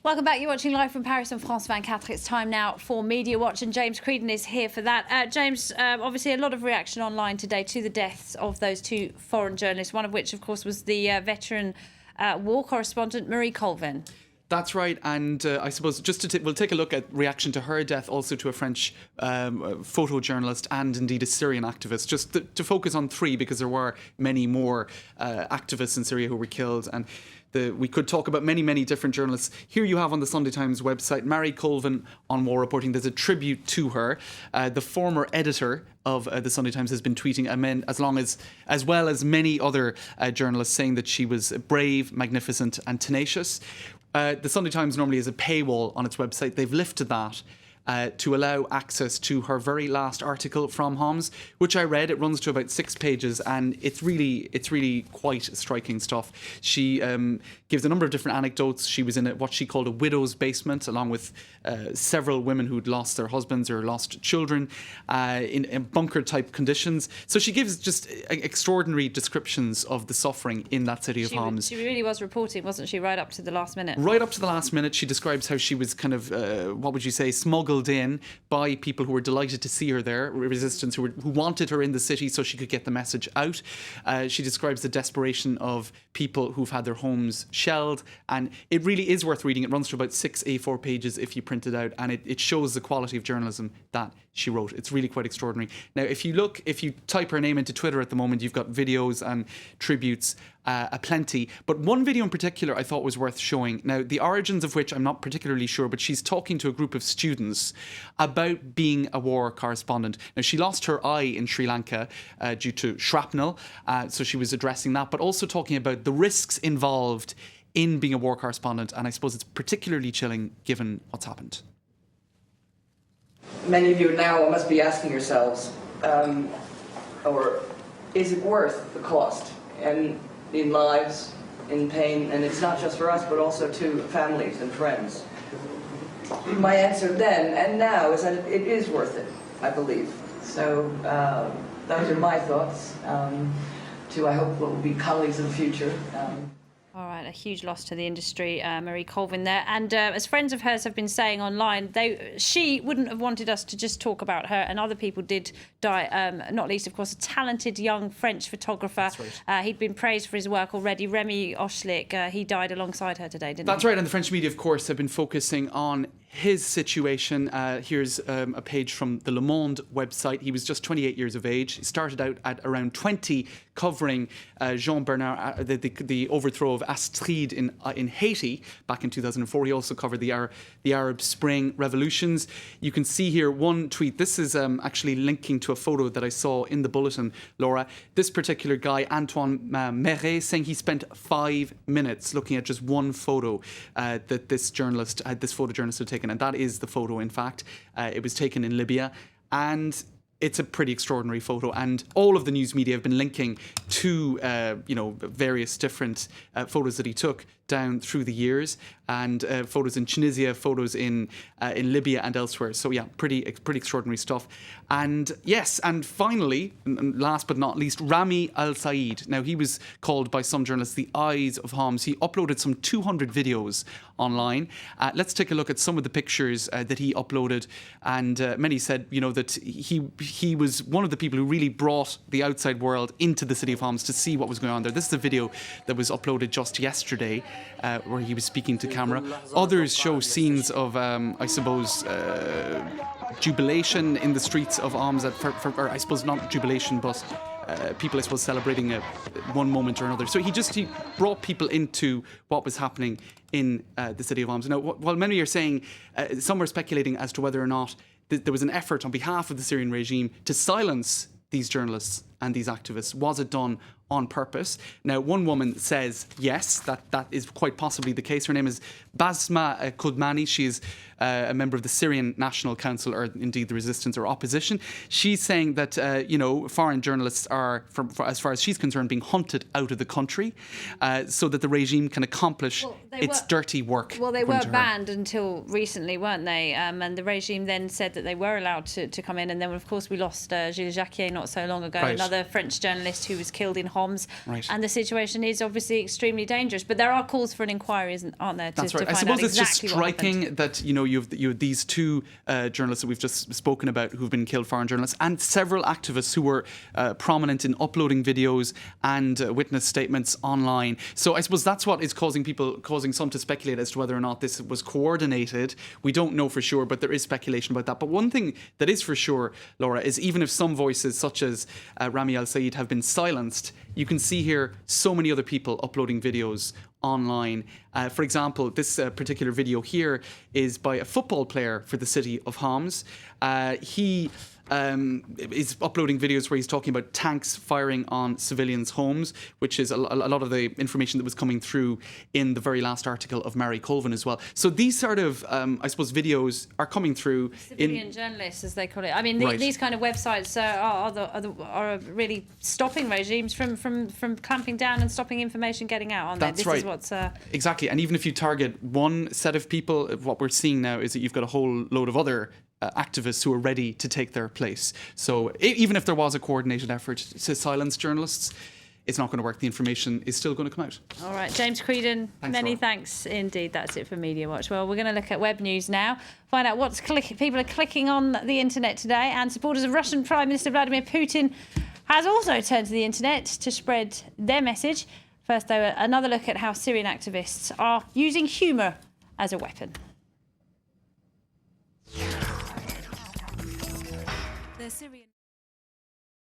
Welcome back. You're watching live from Paris on France 24. It's time now for Media Watch, and James Creedon is here for that. James, obviously a lot of reaction online today to the deaths of those two foreign journalists, one of which, of course, was the veteran war correspondent Marie Colvin. That's right, and I suppose just we'll take a look at reaction to her death, also to a French photojournalist and indeed a Syrian activist, just to focus on three, because there were many more activists in Syria who were killed, and we could talk about many different journalists. Here you have on the Sunday Times website Marie Colvin on war reporting. There's a tribute to her. The former editor of the Sunday Times has been tweeting as well as many other journalists, saying that she was brave, magnificent and tenacious. The Sunday Times normally has a paywall on its website. They've lifted that to allow access to her very last article from Homs, which I read. It runs to about 6 pages, and it's really quite striking stuff. She gives a number of different anecdotes. She was in what she called a widow's basement, along with several women who'd lost their husbands or lost children in bunker-type conditions. So she gives just extraordinary descriptions of the suffering in that city of Homs. She really was reporting, wasn't she, right up to the last minute? Right up to the last minute. She describes how she was kind of, what would you say, smuggled in by people who were delighted to see her there, resistance who wanted her in the city so she could get the message out. She describes the desperation of people who've had their homes shelled, and it really is worth reading. It runs to about 6 A4 pages if you print it out, and it shows the quality of journalism that she wrote. It's really quite extraordinary. Now, if you type her name into Twitter at the moment, you've got videos and tributes aplenty. But one video in particular I thought was worth showing. Now, the origins of which I'm not particularly sure, but she's talking to a group of students about being a war correspondent. Now, she lost her eye in Sri Lanka due to shrapnel, so she was addressing that, but also talking about the risks involved in being a war correspondent, and I suppose it's particularly chilling given what's happened. Many of you now must be asking yourselves, or is it worth the cost? And in lives, in pain, and it's not just for us, but also to families and friends. My answer then and now is that it is worth it, I believe. So those are my thoughts. To, I hope, what will be colleagues in the future. All right, a huge loss to the industry, Marie Colvin there. And as friends of hers have been saying online, she wouldn't have wanted us to just talk about her, and other people did die, not least, of course, a talented young French photographer. That's right. He'd been praised for his work already. Remy Ochlik, he died alongside her today, didn't he? That's right, and the French media, of course, have been focusing on his situation. Here's a page from the Le Monde website. He was just 28 years of age. He started out at around 20 covering Jean Bernard, the overthrow of Astrid in Haiti back in 2004. He also covered the Arab Spring revolutions. You can see here one tweet. This is actually linking to a photo that I saw in the bulletin, Laura. This particular guy, Antoine Meret, saying he spent 5 minutes looking at just one photo that this photojournalist had taken. And that is the photo, in fact. It was taken in Libya. And it's a pretty extraordinary photo, and all of the news media have been linking to various different photos that he took down through the years, and photos in Tunisia, photos in Libya and elsewhere. So yeah, pretty extraordinary stuff. And yes, and finally, and last but not least, Rami Al Saeed. Now, he was called by some journalists the eyes of Homs. He uploaded some 200 videos online. Let's take a look at some of the pictures that he uploaded, and many said, that he was one of the people who really brought the outside world into the city of Homs to see what was going on there. This is a video that was uploaded just yesterday, where he was speaking to camera. Others show scenes of, jubilation in the streets of Homs, or I suppose not jubilation, but people, I suppose, celebrating one moment or another. So he brought people into what was happening in the city of Homs. Now, while many are saying, some are speculating as to whether or not there was an effort on behalf of the Syrian regime to silence these journalists and these activists. Was it done on purpose? Now, one woman says yes, that is quite possibly the case. Her name is Basma Kudmani. She is a member of the Syrian National Council, or indeed the resistance or opposition. She's saying that, foreign journalists are, as far as she's concerned, being hunted out of the country so that the regime can accomplish its dirty work. Well, they were banned until recently, weren't they? And the regime then said that they were allowed to come in. And then, of course, we lost Gilles Jacquier not so long ago, right. Another French journalist who was killed in Homs. Right. And the situation is obviously extremely dangerous. But there are calls for an inquiry, aren't there? That's to right. I find suppose out it's just exactly what happened. striking that you have these two journalists that we've just spoken about who've been killed, foreign journalists, and several activists who were prominent in uploading videos and witness statements online. So I suppose that's what is causing some to speculate as to whether or not this was coordinated. We don't know for sure, but there is speculation about that. But one thing that is for sure, Laura, is even if some voices such as Rami Al Saeed have been silenced, you can see here so many other people uploading videos online. For example, this particular video here is by a football player for the city of Homs. He is uploading videos where he's talking about tanks firing on civilians' homes, which is a lot of the information that was coming through in the very last article of Mary Colvin as well. So these sort of, I suppose, videos are coming through. Civilian journalists, as they call it. I mean, Right. these kind of websites are really stopping regimes from clamping down and stopping information getting out on there. That's This right. is what's Exactly. And even if you target one set of people, what we're seeing now is that you've got a whole load of other activists who are ready to take their place. So even if there was a coordinated effort to silence journalists, it's not going to work. The information is still going to come out. all right. James Creedon, many Laura. thanks indeed. That's it for Media Watch. Well, we're going to look at web news now, find out what people are clicking on the internet today. And supporters of Russian Prime Minister Vladimir Putin has also turned to the internet to spread their message. First, though, another look at how Syrian activists are using humour as a weapon. The Syrian